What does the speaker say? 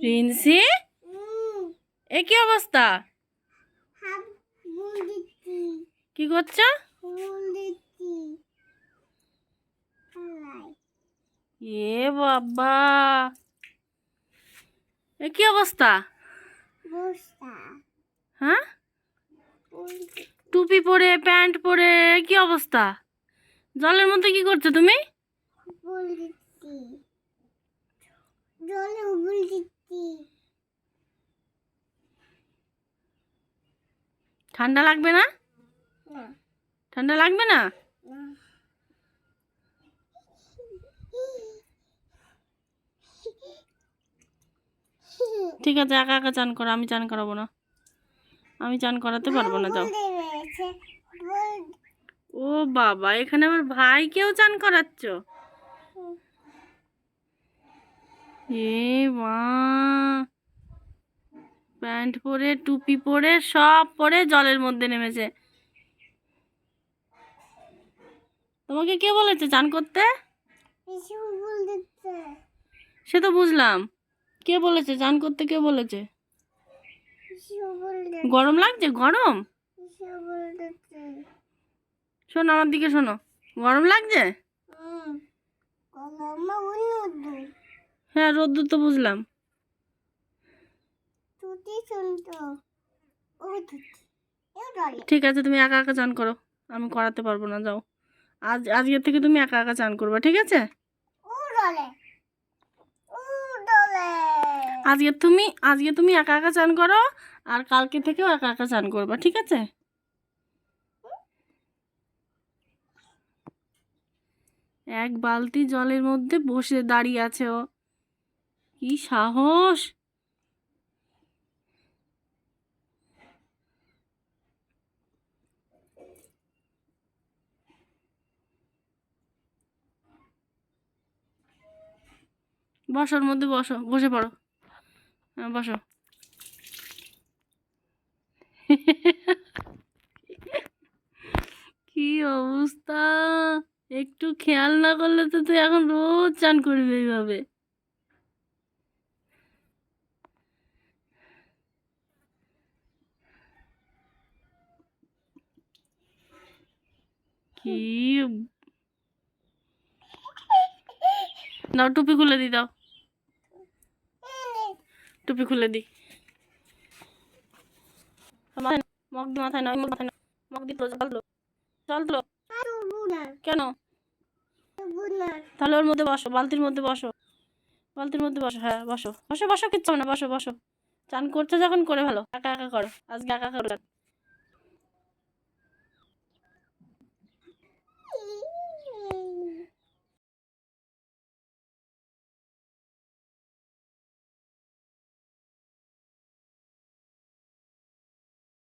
রিন্সি, এ কি অবস্থা? কি করছো? এ বাবা, এ কি অবস্থা? হ্যাঁ, টুপি পরে প্যান্ট পরে কি অবস্থা? জলের মধ্যে কি করছো তুমি? ঠান্ডা লাগবে না? ঠান্ডা লাগবে না? ঠিক আছে, একা একা চান করো, আমি চান করাবো না। আমি চান করাতে পারবো না, যাও। ও বাবা, এখানে আমার ভাইকেও চান করাচ্ছ? এ মা, প্যান্ট পরে টুপি পরে সব পরে জলের মধ্যে নেমেছে। তোমাকে কে বলেছে চান করতে? সে তো বুঝলাম, কে বলেছে চান করতে? কে বলেছে? গরম লাগছে? গরম? শোনো, আমার দিকে শোনো, গরম লাগছে? হ্যাঁ, রোদ্দুর তো বুঝলাম। ঠিক আছে, তুমি একা একা চান করো, আমি করাতে পারবো না, যাও। আজকের থেকে তুমি একা একা চান করবে, ঠিক আছে? আজকে তুমি একা একা চান করো, আর কালকে থেকেও একা একা চান করবে, ঠিক আছে? এক বালতি জলের মধ্যে বসে দাঁড়িয়ে আছে ও, কি সাহস! বসোর মধ্যে বসো, বসে পড়ো, বসো। কি অবস্থা! একটু খেয়াল না করলে তো তুই এখন রোজ চান করবি এইভাবে। কি, দাও টুপি খুলে দি, দাও টুপি খুলে দি। মগ দি মাথায় নয়, মাথায় নয়, মগ দি জল তুলো, জল তুলো। কেন? তাহলে ওর মধ্যে বসো, বালতির মধ্যে বসো, বালতির মধ্যে বসো। হ্যাঁ, বসো বসো বসো, কিচ্ছু না, বসো বসো। চান করছো যখন করে ভালো, একা একা করো, আজকে একা একা করো।